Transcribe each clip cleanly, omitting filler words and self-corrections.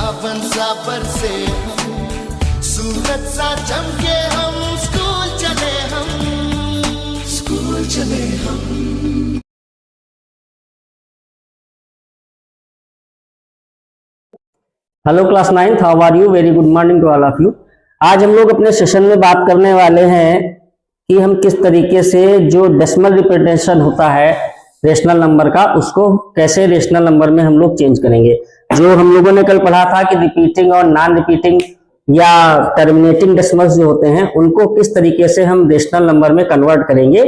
सावन सा बरसे सूरज सा चमके हम स्कूल चले हम। Hello class 9th, how are you? Very good morning to all of you. आज हम लोग अपने सेशन में बात करने वाले हैं कि हम किस तरीके से जो डेसिमल रिप्रेजेंटेशन होता है रेशनल नंबर का, उसको कैसे रेशनल नंबर में हम लोग चेंज करेंगे। जो हम लोगों ने कल पढ़ा था कि रिपीटिंग और नॉन रिपीटिंग या टर्मिनेटिंग डेसिमल्स जो होते हैं उनको किस तरीके से हम रेशनल नंबर में कन्वर्ट करेंगे,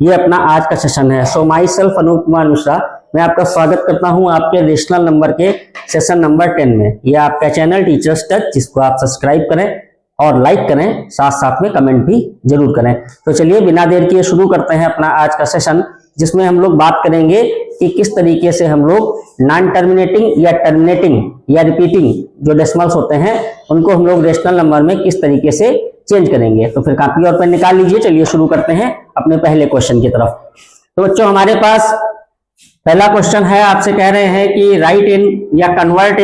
ये अपना आज का सेशन है। सो माई सेल्फ अनूप कुमार मिश्रा, मैं आपका स्वागत करता हूं आपके रेशनल नंबर के सेशन नंबर 10 में। यह आपका चैनल टीचर्स टच, जिसको आप सब्सक्राइब करें और लाइक करें, साथ साथ में कमेंट भी जरूर करें। तो चलिए बिना देर किए शुरू करते हैं अपना आज का सेशन, जिसमें हम लोग बात करेंगे कि किस तरीके से हम लोग नॉन टर्मिनेटिंग या टर्मिनेटिंग या रिपीटिंग जो डेसिमल्स होते हैं उनको हम लोग रेशनल नंबर में किस तरीके से चेंज करेंगे। तो फिर कॉपी और पेन निकाल लीजिए। चलिए शुरू करते हैं अपने पहले क्वेश्चन की तरफ। तो बच्चों, हमारे पास पहला क्वेश्चन है, आपसे कह रहे हैं कि राइट इन या convert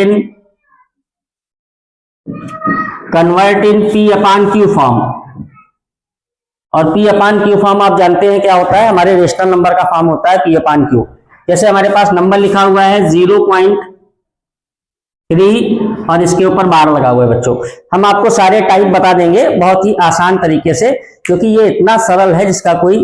in P upon Q form. और P अपान Q फॉर्म आप जानते हैं क्या होता है, हमारे रेशनल नंबर का फॉर्म होता है P अपान Q। जैसे हमारे पास नंबर लिखा हुआ है 0.3 और इसके ऊपर बार लगा हुआ है। बच्चों, हम आपको सारे टाइप बता देंगे बहुत ही आसान तरीके से, क्योंकि ये इतना सरल है जिसका कोई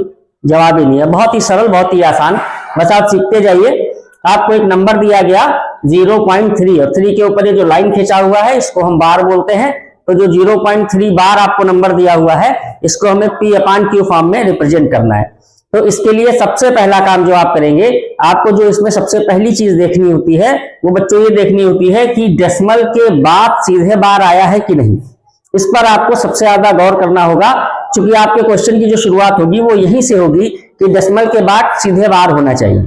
जवाब ही नहीं है। बहुत ही सरल, बहुत ही आसान, बस आप सीखते जाइए। आपको एक नंबर दिया गया 0.3 और 3 के ऊपर ये जो लाइन खींचा हुआ है इसको हम बार बोलते हैं। तो जो 0.3 बार आपको नंबर दिया हुआ है इसको हमें P अपान Q फॉर्म में रिप्रेजेंट करना है। तो इसके लिए सबसे पहला काम जो आप करेंगे, आपको जो इसमें सबसे पहली चीज देखनी होती है वो बच्चों ये देखनी होती है कि डेसिमल के बाद सीधे बार आया है कि नहीं। इस पर आपको सबसे ज्यादा गौर करना होगा, क्योंकि आपके क्वेश्चन की जो शुरुआत होगी वो यहीं से होगी कि डेसिमल के बाद सीधे बार होना चाहिए।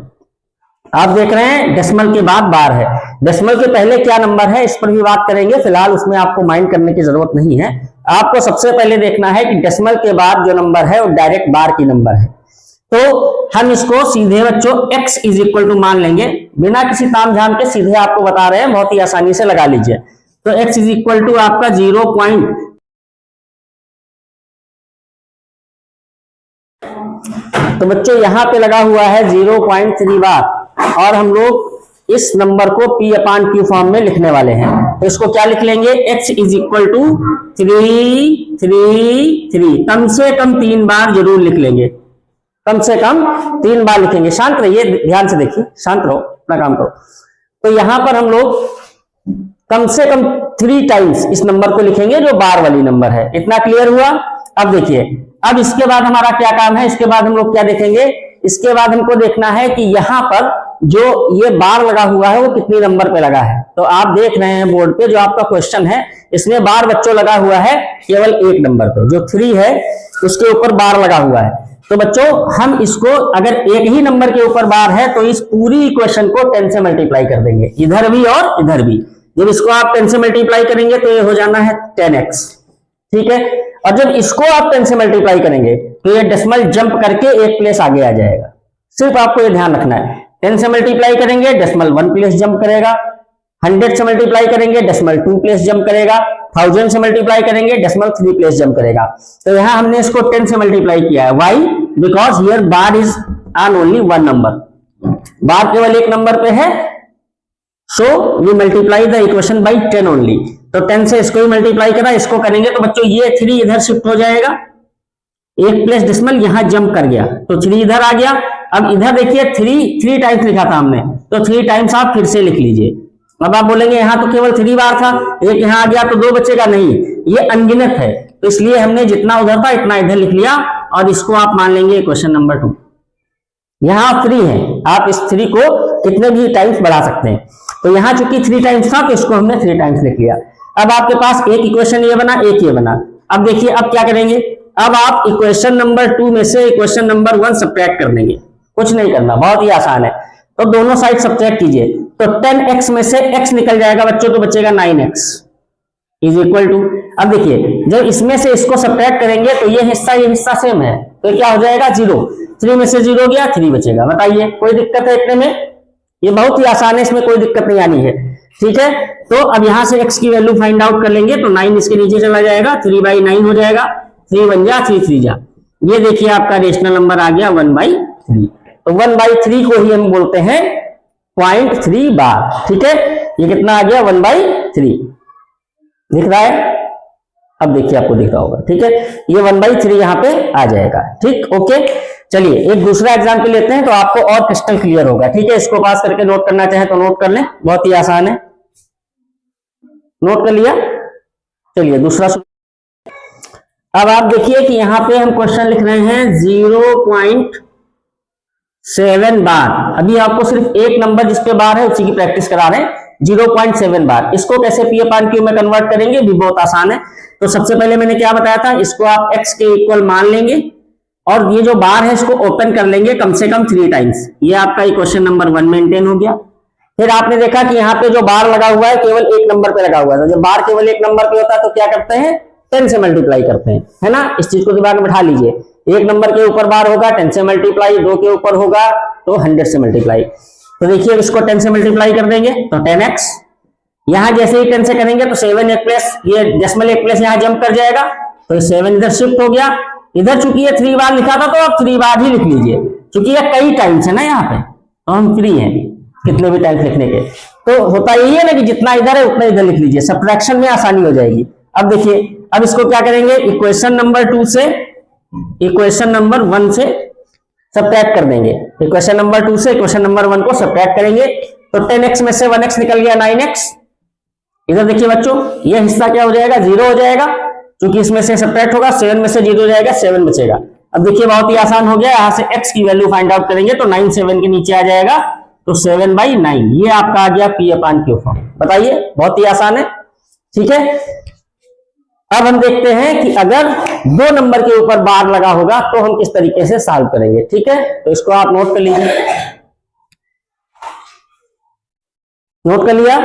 आप देख रहे हैं डेसिमल के बाद बार है, डेसिमल के पहले क्या नंबर है इस पर भी बात करेंगे। फिलहाल उसमें आपको माइंड करने की जरूरत नहीं है। आपको सबसे पहले देखना है कि डेसिमल के बाद जो नंबर है वो डायरेक्ट बार की नंबर है। तो हम इसको सीधे बच्चों x इज इक्वल टू मान लेंगे, बिना किसी तामझाम के सीधे आपको बता रहे हैं, बहुत ही आसानी से लगा लीजिए। तो x इज इक्वल टू आपका 0. तो बच्चों यहां पे लगा हुआ है 0.3 बार और हम लोग इस नंबर को P अपान Q फॉर्म में लिखने वाले हैं। तो इसको क्या लिख लेंगे, x इज इक्वल टू 3 कम से कम 3 बार जरूर लिख लेंगे, कम से कम 3 बार लिखेंगे। शांत रहिए, ध्यान से देखिए, शांत रहो, अपना काम करो। तो यहां पर हम लोग कम से कम 3 टाइम्स इस नंबर को लिखेंगे जो बार वाली नंबर है। इतना क्लियर हुआ? अब देखिए, अब इसके बाद हमारा क्या काम है, इसके बाद हम लोग क्या देखेंगे, इसके बाद हमको देखना है कि यहां पर जो ये बार लगा हुआ है वो कितनी नंबर पे लगा है। तो आप देख रहे हैं बोर्ड पे जो आपका क्वेश्चन है, इसमें बार बच्चों लगा हुआ है केवल एक नंबर पे, जो 3 है उसके ऊपर बार लगा हुआ है। तो बच्चों हम इसको, अगर एक ही नंबर के ऊपर बार है तो इस पूरी इक्वेशन को 10 से मल्टीप्लाई कर देंगे, इधर भी और इधर भी। जब इसको आप 10 से मल्टीप्लाई करेंगे तो ये हो जाना है 10x, ठीक है। और जब इसको आप 10 से मल्टीप्लाई करेंगे तो ये डेसिमल जंप करके एक प्लेस आगे आ जाएगा। सिर्फ आपको ये ध्यान रखना है, 10 से मल्टीप्लाई करेंगे डेसिमल 1 प्लेस जंप करेगा, 100 से मल्टीप्लाई करेंगे डेसिमल 2 प्लेस जंप करेगा, 1000 से मल्टीप्लाई करेंगे डेसिमल 3 प्लेस जंप करेगा। तो यहां हमने इसको 10 से मल्टीप्लाई किया है। Why? Because here bar is on only 1 number, bar केवल एक नंबर पे है। So we multiply the equation by 10 only. तो 10 से इसको ही मल्टीप्लाई करा, इसको करेंगे तो बच्चों ये 3 इधर शिफ्ट हो जाएगा, एक प्लेस डेसिमल यहां जंप कर गया तो 3 इधर आ गया। अब इधर देखिए 3 टाइम्स लिखा था हमने, तो 3 टाइम्स आप फिर से लिख लीजिए। अब आप बोलेंगे यहां तो केवल 3 बार था, एक यहां आ गया तो 2 बचेगा, नहीं, ये अनगिनत है। तो इसलिए हमने जितना उधर था इतना इधर लिख लिया और इसको आप मान लेंगे क्वेश्चन नंबर 2। यहां 3 है, आप इस 3 को कितने भी टाइम्स बढ़ा सकते हैं। तो यहां चूंकि 3 टाइम्स था तो इसको हमने 3 टाइम्स लिख लिया। अब आपके पास एक इक्वेशन ये बना, एक ये बना। अब देखिए अब क्या करेंगे, अब आप इक्वेशन नंबर 2 में से इक्वेशन नंबर 1 सब्ट्रैक्ट कर देंगे, कुछ नहीं करना, बहुत ही आसान है। तो दोनों साइड सब्ट्रैक्ट कीजिए, तो 10x में से x निकल जाएगा बच्चों, तो बचेगा 9x इज इक्वल टू। अब देखिए जब इसमें से इसको सब्ट्रैक्ट करेंगे तो ये हिस्सा सेम है, तो क्या हो जाएगा 0, 3 में से 0 गया, 3 बचेगा। बताइए कोई दिक्कत है इतने में? ये बहुत ही आसान है, इसमें कोई दिक्कत नहीं आनी है। ठीक है। तो अब यहां से x की वैल्यू फाइंड आउट कर लेंगे, तो 9 इसके नीचे चला जाएगा, 3/9 हो जाएगा, 3 1 जा 3 3 जा। ये देखिए आपका रेशनल नंबर आ गया 1/3। तो 1/3 को ही हम बोलते हैं 0.3 बार। ठीक है, ये कितना आ गया 1/3 दिख रहा है, अब देखिए आपको दिख रहा होगा। ठीक है, ये 1/3 यहां पे आ जाएगा। ठीक, ओके। चलिए एक दूसरा एग्जाम्पल लेते हैं तो आपको और क्रिस्टल क्लियर होगा। ठीक है, इसको पास करके नोट करना चाहे तो नोट कर लें, बहुत ही आसान है। नोट कर लिया, चलिए दूसरा। अब आप देखिए कि यहां पे हम क्वेश्चन लिख रहे हैं 0.7 बार। अभी आपको सिर्फ एक नंबर जिसपे बार है उसी की प्रैक्टिस करा रहे हैं, 0.7 बार। इसको कैसे P/Q में कन्वर्ट करेंगे भी बहुत आसान है। तो सबसे पहले मैंने क्या बताया था, इसको आप x के इक्वल मान लेंगे और ये जो बार है इसको ओपन कर लेंगे कम से कम 3 टाइम्स। ये आपका इक्वेशन नंबर 1 मेंटेन हो गया। फिर आपने देखा कि यहाँ पे जो बार लगा हुआ है केवल एक नंबर पे लगा हुआ है, तो जब बार केवल एक नंबर पे होता है तो क्या करते हैं, 10 से मल्टीप्लाई करते हैं, है ना। इस चीज को दिमाग में बैठा लीजिए, एक नंबर के ऊपर बार होगा 10 से मल्टीप्लाई, 2 के ऊपर होगा तो 100 से मल्टीप्लाई। तो देखिए इसको 10 से मल्टीप्लाई कर देंगे तो 10x, यहां जैसे ही 10 से करेंगे तो 7 एक प्लेस, ये डेसिमल एक प्लेस यहां जंप कर जाएगा, तो 7 इधर शिफ्ट हो गया। इधर चूंकि ये 3 बार लिखा था तो आप 3 बार ही लिख लीजिए, चूंकि ये कई टाइम्स है ना यहाँ पे, तो हम फ्री हैं कितने भी टाइम्स लिखने के। तो होता यही है ना कि जितना इधर है उतना इधर लिख लीजिए, सब्ट्रैक्शन में आसानी हो जाएगी। अब देखिए, अब इसको क्या करेंगे, इक्वेशन नंबर 2 से इक्वेशन नंबर 1 से सब्ट्रैक्ट कर देंगे। इक्वेशन नंबर 2 से इक्वेशन नंबर 1 को सब्ट्रैक्ट करेंगे तो 10x में से 1x निकल गया 9x। इधर देखिए बच्चों, ये हिस्सा क्या हो जाएगा, 0 हो जाएगा, क्योंकि इसमें से सब्ट्रैक्ट होगा, 7 में से 0 हो जाएगा, 7 बचेगा। अब देखिए बहुत ही आसान हो गया, यहां से x की वैल्यू फाइंड आउट करेंगे तो 9 7 के नीचे आ जाएगा, तो 7/9 ये आपका आ गया P/Q फॉर्म। बताइए, बहुत ही आसान है। ठीक है, अब हम देखते हैं कि अगर 2 नंबर के ऊपर बार लगा होगा तो हम किस तरीके से सॉल्व करेंगे। ठीक है, तो इसको आप नोट कर लीजिए। नोट कर लिया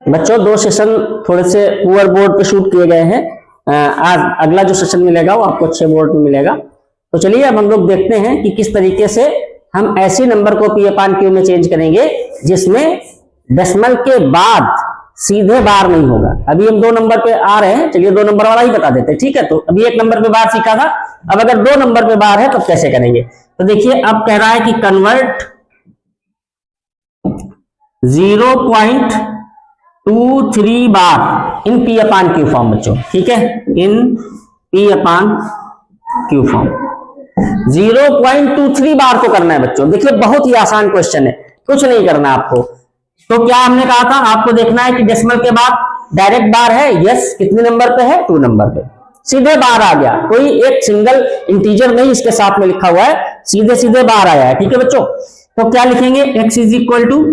बच्चों, 2 सेशन थोड़े से पुअर बोर्ड पे शूट किए गए हैं, आज अगला जो सेशन मिलेगा वो आपको अच्छे बोर्ड में मिलेगा। तो चलिए अब हम लोग देखते हैं कि किस तरीके से हम ऐसे नंबर को P/Q में चेंज करेंगे जिसमें डेसिमल के बाद सीधे बार नहीं होगा। अभी हम 2 नंबर पे आ रहे हैं, चलिए 2 नंबर वाला ही बता देते हैं। ठीक है, तो अभी 1 नंबर पे बार सीखा था, अब अगर 2 नंबर पे बार है तो कैसे करेंगे। तो देखिए अब कह रहा है कि कन्वर्ट 0.23 बार इन P/Q फॉर्म बच्चों। ठीक है, इन P/Q फॉर्म 0.23 बार को करना है बच्चों। देखिए बहुत ही आसान क्वेश्चन है, कुछ नहीं करना आपको। तो क्या हमने कहा था, आपको देखना है कि डेसिमल के बाद डायरेक्ट बार है, यस, कितने नंबर पे है, 2 नंबर पे, सीधे बार आ गया, कोई एक सिंगल इंटीजर नहीं इसके साथ में लिखा हुआ है, सीधे सीधे बार आया है। ठीक है बच्चों, तो क्या लिखेंगे, x इज इक्वल टू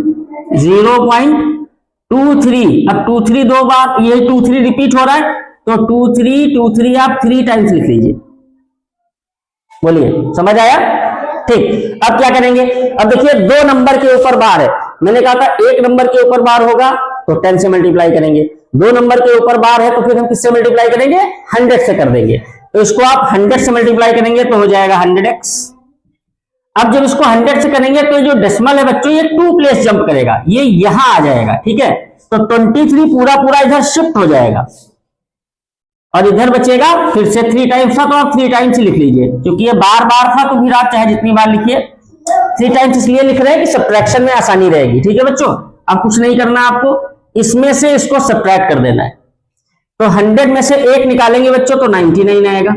0.23। अब 23 2 बार, ये 23 रिपीट हो रहा है, तो 23 आप 3 टाइम्स लिख लीजिए। बोलिए, समझ आया। ठीक, अब क्या करेंगे, अब देखिए 2 नंबर के ऊपर बार है, मैंने कहा था 1 नंबर के ऊपर बार होगा तो 10 से मल्टीप्लाई करेंगे, 2 नंबर के ऊपर बार है तो फिर हम किससे मल्टीप्लाई करेंगे, 100 से कर देंगे। तो इसको आप 100 से मल्टीप्लाई करेंगे तो हो जाएगा 100x। अब जब इसको 100 से करेंगे तो जो डेसिमल है बच्चों ये 2 प्लेस जंप करेगा, ये यहां आ जाएगा। ठीक है, तो 23 पूरा पूरा इधर शिफ्ट हो जाएगा और इधर बचेगा फिर से 3 टाइम्स था, तो आप 3 टाइम्स लिख लीजिए, क्योंकि ये बार बार था तो फिर आप चाहे जितनी बार लिखिए। 3 टाइम्स इसलिए लिख रहे हैं कि सब्ट्रैक्शन में आसानी रहेगी। ठीक है बच्चों, अब कुछ नहीं करना आपको, इसमें से इसको सब्ट्रैक्ट कर देना है। तो 100 में से 1 निकालेंगे बच्चों तो 99 आएगा।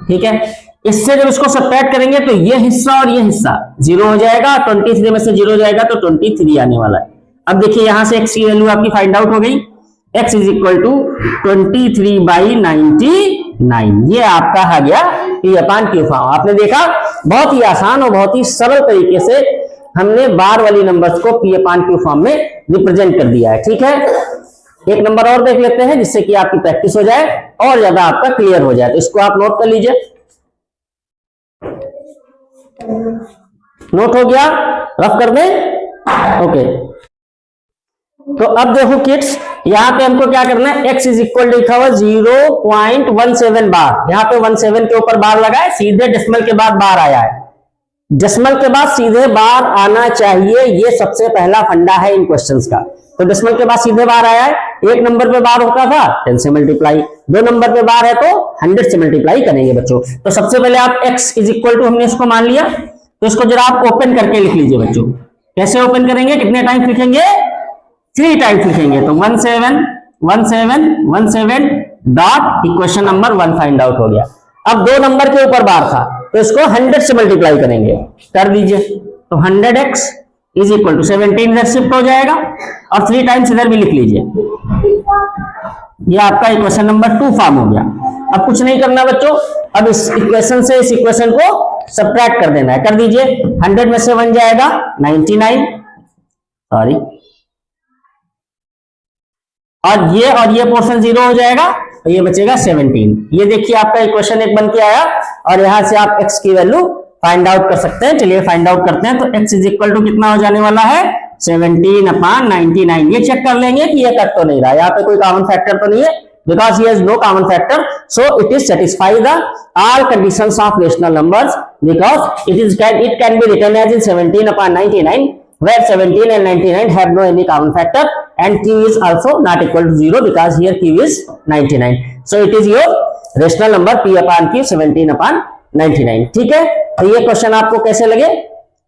ठीक है, इससे जब इसको सब्ट्रैक्ट करेंगे तो ये हिस्सा और ये हिस्सा 0 हो जाएगा, 23 में से 0 हो जाएगा तो 23 आने वाला है। अब देखिए यहां से x की वैल्यू आपकी फाइंड आउट हो गई, x इज इक्वल टू 23/99। ये आपका आ गया P/Q फॉर्म। आपने देखा बहुत ही आसान और बहुत ही सरल तरीके से हमने बार वाली नंबर्स को P/Q फॉर्म में रिप्रेजेंट कर दिया है। ठीक है, एक नंबर और देख लेते हैं जिससे कि आपकी प्रैक्टिस हो जाए और ज्यादा आपका क्लियर हो जाए। तो इसको आप नोट कर लीजिए। नोट हो गया, रफ कर दें, ओके। तो अब देखो किड्स, यहां पे हमको क्या करना है, x इज इक्वल लिखा हुआ 0.17 बार, यहां पे 17 के ऊपर बार लगा है, सीधे डेसिमल के बाद बार आया है, डेसिमल के बाद सीधे बार आना चाहिए, ये सबसे पहला फंडा है इन क्वेश्चंस का। तो डेसिमल के बाद सीधे बार आया है, एक नंबर पे बार होता था 10 से मल्टीप्लाई, 2 नंबर पे बार है तो 100 से मल्टीप्लाई करेंगे बच्चों। तो सबसे पहले आप x इज इक्वल टू हमने इसको मान लिया, तो इसको जरा आप ओपन करके लिख लीजिए बच्चों। कैसे ओपन करेंगे, कितने टाइम्स लिखेंगे, 3 टाइम्स लिखेंगे। तो 1717 dot equation number 1 find out हो गया। अब 2 नंबर के ऊपर बार था तो इसको 100 से मल्टीप्लाई करेंगे, कर दीजिए। तो 100x इज इक्वल टू 17 इधर शिफ्ट हो जाएगा और 3 टाइम्स इधर भी लिख लीजिए। ये आपका इक्वेशन नंबर 2 फॉर्म हो गया। अब कुछ नहीं करना बच्चों, अब इस इक्वेशन से इस इक्वेशन को सब्ट्रैक्ट कर देना है, कर दीजिए। 100 में से 1 जाएगा 99, सॉरी, और ये पोर्शन 0 हो जाएगा तो ये बचेगा 17। ये देखिए आपका इक्वेशन 1 बन के आया और यहां से आप x की वैल्यू फाइंड आउट कर सकते हैं। चलिए फाइंड आउट करते हैं। तो x इज इक्वल टू कितना हो जाने वाला है, 17/99। ये चेक कर लेंगे कि ये कट तो नहीं रहा, यहाँ पे कोई कॉमन फैक्टर तो नहीं है, because here is no common factor, so it is satisfy the all conditions of rational numbers, because it can be written as in 17/99, where 17 and 99 have no any common factor, and q is also not equal to 0 because here q is 99, so it is your rational number p upon q 17/99। ठीक है, तो ये question आपको कैसे लगे,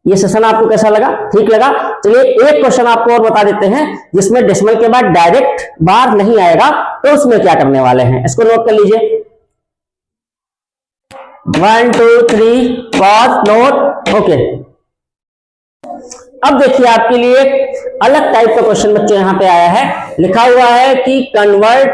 ये session आपको कैसा लगा, ठीक लगा। चलिए एक क्वेश्चन आपको और बता देते हैं जिसमें डेसिमल के बाद डायरेक्ट बार नहीं आएगा, तो उसमें क्या करने वाले हैं, इसको नोट कर लीजिए। 1 2 3 पॉज नोट, ओके। अब देखिए आपके लिए एक अलग टाइप का क्वेश्चन बच्चों यहां पे आया है, लिखा हुआ है कि कन्वर्ट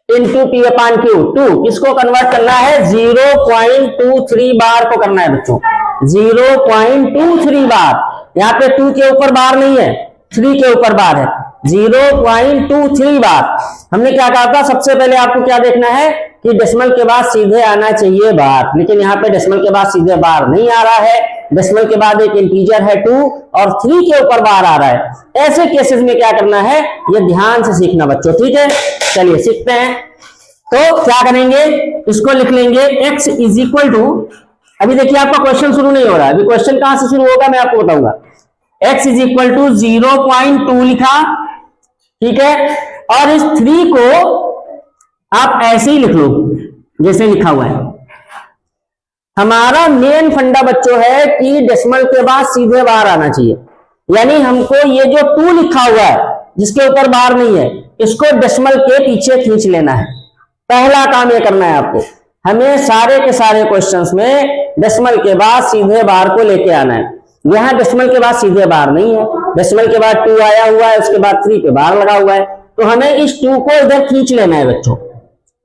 इनटू पी अपान क्यू। 2 किसको कन्वर्ट करना है, 0.23 बार को करना है बच्चों, 0.23 बार। यहाँ पे 2 के ऊपर बार नहीं है, 3 के ऊपर बार है, 0.23 बार। हमने क्या कहा था, सबसे पहले आपको क्या देखना है कि डेसिमल के बाद सीधे आना चाहिए बार, लेकिन यहाँ पे डेसिमल के बाद सीधे बार नहीं आ रहा है। डेसिमल के बाद एक इंटीजर है 2 और 3 के ऊपर बार आ रहा है। ऐसे केसेस में क्या करना है, ये ध्यान से सीखना बच्चों, ठीक है। चलिए सीखते हैं। तो क्या करेंगे, इसको लिख लेंगे x इज इक्वल टू, अभी देखिए आपका क्वेश्चन शुरू नहीं हो रहा है, अभी क्वेश्चन कहां से शुरू होगा मैं आपको बताऊंगा। x इज इक्वल टू 0.2 लिखा, ठीक है, और इस 3 को आप ऐसे ही लिख लो जैसे लिखा हुआ है। हमारा मेन फंडा बच्चों है कि डेसिमल के बाद सीधे बार आना चाहिए, यानी हमको ये जो 2 लिखा हुआ है जिसके ऊपर बार नहीं है, इसको डेसिमल के पीछे खींच लेना है। पहला काम ये करना है आपको, हमें सारे के सारे क्वेश्चंस में डेसिमल के बाद सीधे बार को लेके आना है। यहां डेसिमल के बाद सीधे बार नहीं है, डेसिमल के बाद 2 आया हुआ है, उसके बाद 3 पे बार लगा हुआ है, तो हमें इस 2 को इधर खींच लेना है बच्चों,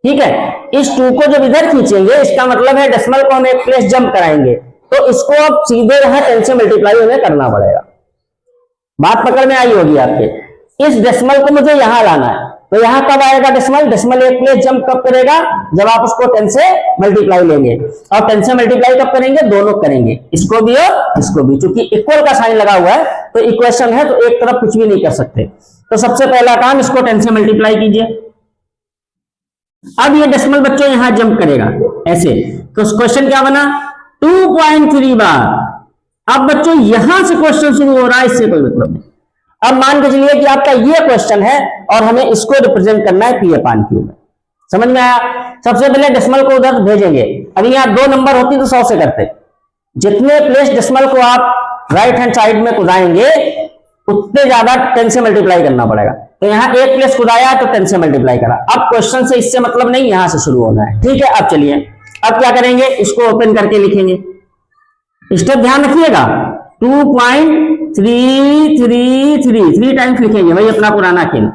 ठीक है। इस 2 को जब इधर खींचेंगे, इसका मतलब है डेसिमल को हम एक प्लेस जंप कराएंगे, तो इसको अब सीधे यहां 10 से मल्टीप्लाई हमें करना पड़ेगा। बात पकड़ में आई होगी आपके। इस डेसिमल को मुझे यहां लाना है, तो यहां कब आएगा डेसिमल, डेसिमल एक प्लेस जंप कब करेगा, जब आप उसको 10 से मल्टीप्लाई लेंगे। और 10 से मल्टीप्लाई कब करेंगे, दोनों करेंगे, इसको भी और इसको भी, क्योंकि इक्वल का साइन लगा हुआ है तो इक्वेशन है, तो एक तरफ कुछ भी नहीं कर सकते। तो सबसे पहला काम, इसको 10 से मल्टीप्लाई कीजिए। अब ये डेसिमल बच्चों यहां जंप करेगा ऐसे, तो क्वेश्चन क्या बना, 2.3 बार। अब बच्चों यहां से क्वेश्चन शुरू हो रहा है, इससे कोई मतलब नहीं। अब मान के चलिए कि आपका ये क्वेश्चन है और हमें इसको रिप्रेजेंट करना है पी अपान क्यू में, समझ में आया। सबसे पहले डेसिमल को उधर भेजेंगे। अभी यहाँ 2 नंबर होती तो 100 से करते, जितने प्लेस डेसिमल को आप राइट हैंड साइड में कुदाएंगे उतने ज्यादा 10 से मल्टीप्लाई करना पड़ेगा। तो यहाँ एक प्लेस कुदाया तो 10 से मल्टीप्लाई करा। अब क्वेश्चन से इससे मतलब नहीं, यहां से शुरू होना है, ठीक है। अब चलिए, अब क्या करेंगे, इसको ओपन करके लिखेंगे। स्टेप ध्यान रखिएगा, 2.333 3 टाइम्स लिखेंगे, वही अपना पुराना खेल,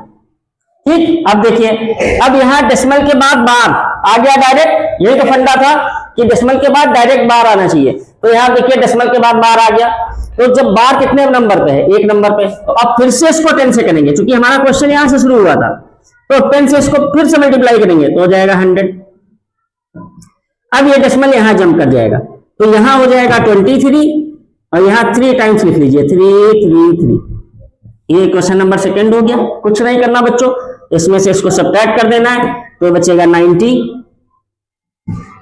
ठीक। अब देखिए, अब यहां डेसिमल के बाद बार आ गया डायरेक्ट, यही तो फंडा था कि डेसिमल के बाद डायरेक्ट बार आना चाहिए। तो यहां देखिए डेसिमल के बाद बार आ गया, तो जब बार कितने नंबर पे है, 1 नंबर पे, तो अब फिर से इसको 10 से करेंगे, क्योंकि हमारा क्वेश्चन यहां से शुरू हुआ था। तो 10 से इसको फिर से मल्टीप्लाई करेंगे तो हो जाएगा 100। अब ये डेसिमल यहां जंप कर जाएगा, तो यहां हो जाएगा 23 और यहां 3 टाइम्स लिख लीजिए, 333। ये क्वेश्चन नंबर 2 हो गया। कुछ नहीं करना बच्चों, इसमें से इसको सब्ट्रैक्ट कर देना है, तो बचेगा 90।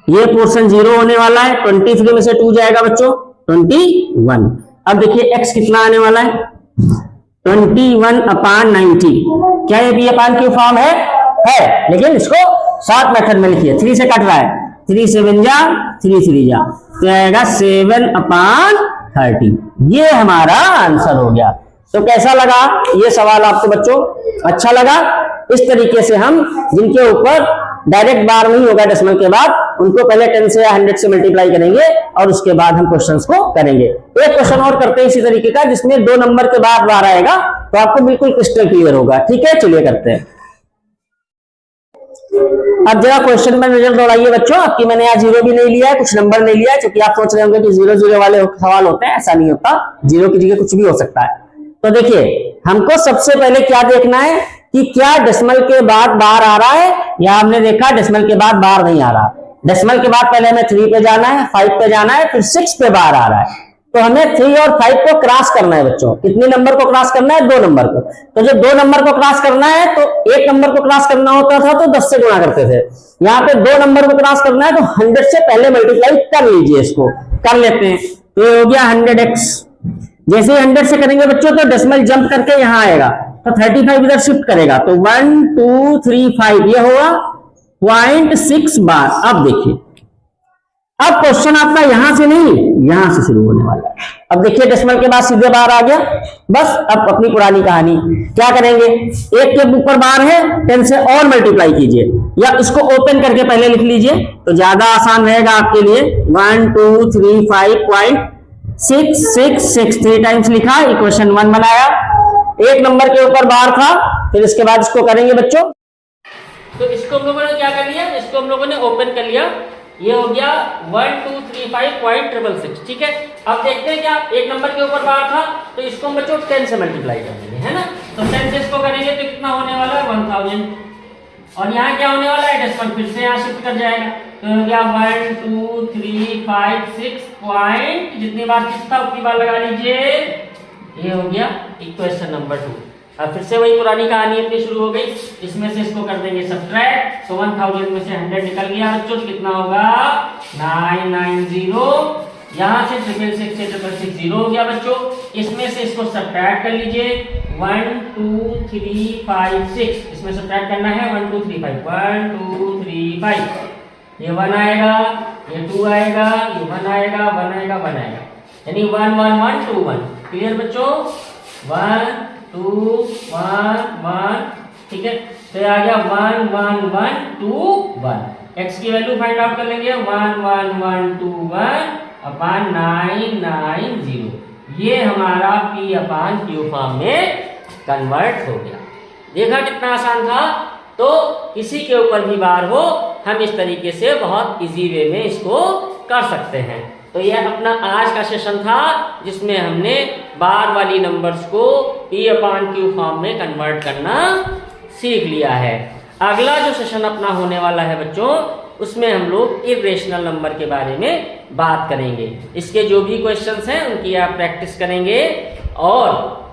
ये पोर्शन 0 होने वाला है, 23 में से 2 जाएगा बच्चों 21। अब देखिए x कितना आने वाला है 21/90। क्या ये b अपान क्यू फॉर्म है, लेकिन इसको शॉर्ट मेथड में लिखिए, 3 से कट रहा है, 3 7 जा 3 3 जा, तो आएगा 7/30। ये हमारा आंसर हो गया। तो कैसा लगा ये सवाल आपको बच्चों, अच्छा लगा? इस तरीके से हम जिनके ऊपर डायरेक्ट बार नहीं होगा डेसिमल के बाद, उनको पहले 10 से या 100 से मल्टीप्लाई करेंगे और उसके बाद हम क्वेश्चंस को करेंगे। एक क्वेश्चन और करते हैं इसी तरीके का, जिसमें 2 नंबर के बाद बार आएगा, तो आपको बिल्कुल क्रिस्टल क्लियर होगा। ठीक है, चलिए करते हैं। अब जरा क्वेश्चन में रिजल्ट दौड़ाइए बच्चों। आपकी मैंने यहाँ 0 भी नहीं लिया है, कुछ नंबर नहीं लिया है, क्योंकि आप सोच रहे होंगे कि 0 0 वाले सवाल होते हैं, ऐसा नहीं होता, 0 की जगह कुछ भी हो सकता है। तो देखिए, हमको सबसे पहले क्या देखना है कि क्या डेसिमल के बाद बार आ रहा है, या हमने देखा डेसिमल के बाद बार नहीं आ रहा। डेसिमल के बाद पहले हमें 3 पे जाना है, 5 पे जाना है, फिर 6 पे बार आ रहा है। तो हमें 3 और 5 को क्रॉस करना है बच्चों। कितने नंबर को क्रॉस करना है? 2 नंबर को। तो जब 2 नंबर को क्रॉस करना है तो 1 नंबर को क्रॉस करना होता था तो 10 से गुणा करते थे। यहाँ पे 2 नंबर को क्रॉस करना है तो 100 से पहले मल्टीप्लाई कर लीजिए, इसको कर लेते हैं। तो ये हो गया 100x। जैसे ही 100 से करेंगे बच्चों तो डेसिमल जंप करके यहाँ आएगा, तो 35 इधर शिफ्ट करेगा, तो 1 2 3 5 ये होगा 0.6 बार। अब देखिए, अब क्वेश्चन आपका यहां से नहीं, यहां से शुरू होने वाला है। अब देखिए, डेसिमल के बाद सीधे बार आ गया, बस अब अपनी पुरानी कहानी क्या करेंगे, 1 के ऊपर बार है, 10 से और मल्टीप्लाई कीजिए, या इसको ओपन करके पहले लिख लीजिए तो ज्यादा आसान रहेगा आपके लिए। 1 2 3 5.666 3 टाइम्स लिखा, इक्वेशन 1 बनाया। 1 नंबर के ऊपर बार था, फिर इसके बाद इसको करेंगे बच्चों। तो इसको हम लोगों ने क्या कर लिया, इसको हम लोगों ने ओपन कर लिया, ये हो गया 1235.666। ठीक है, अब देखते हैं क्या 1 नंबर के ऊपर बार था, तो इसको हम बच्चों 10 से मल्टीप्लाई कर देंगे, है ना। तो 10 से इसको करेंगे तो कितना होने वाला है 1000, और यहाँ क्या होने वाला है, डेसिमल फिर से यहाँ शिफ्ट कर जाएगा, तो हो गया 1 2 3 5 6 पॉइंट, जितनी बार किसका उतनी बार लगा लीजिए, ये हो गया इक्वेशन नंबर 2। अब फिर से वही पुरानी कहानी अपनी शुरू हो गई, इसमें से इसको कर देंगे सब्ट्रैक्ट, तो 1000 में से 100 निकल गया बच्चों, कितना होगा 990। यहाँ से 666 से 666 हो गया बच्चों, इसमें से इसको सब्ट्रैक्ट कर लीजिए, 1 2 3 5 6, इसमें सब्ट्रैक्ट करना है 1 2 3 5, 1 2 3 5, ये 1 आएगा, ये 2 आएगा, ये 1 आएगा, 1 आएगा, 1 आएगा, यानी 1 1 1 2 1। क्लियर बच्चों, 1 2 1 1, ठीक है, तो आ गया 1 1 1 2 1। x की वैल्यू फाइंड आउट कर लेंगे, 1 1 1 2 1 अपान 990। ये हमारा p अपान q फॉर्म में कन्वर्ट हो गया। देखा कितना आसान था। तो किसी के ऊपर भी बार हो, हम इस तरीके से बहुत इजी वे में इसको कर सकते हैं। तो यह अपना आज का सेशन था, जिसमें हमने बार वाली नंबर्स को p अपान q फॉर्म में कन्वर्ट करना सीख लिया है। अगला जो सेशन अपना होने वाला है बच्चों, उसमें हम लोग इरेशनल नंबर के बारे में बात करेंगे। इसके जो भी क्वेश्चंस हैं उनकी आप प्रैक्टिस करेंगे, और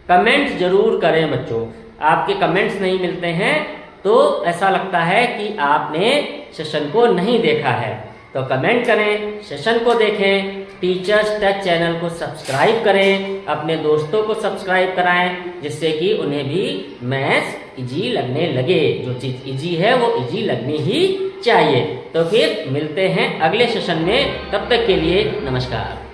कमेंट जरूर करें बच्चों। आपके कमेंट्स नहीं मिलते हैं तो ऐसा लगता है कि आपने सेशन को नहीं देखा है। तो कमेंट करें, सेशन को देखें, टीचर्स टच चैनल को सब्सक्राइब करें, अपने दोस्तों को सब्सक्राइब कराएं, जिससे कि उन्हें भी मैथ्स इजी लगने लगे। जो चीज़ इजी है वो इजी लगनी ही चाहिए। तो फिर मिलते हैं अगले सेशन में, तब तक के लिए नमस्कार।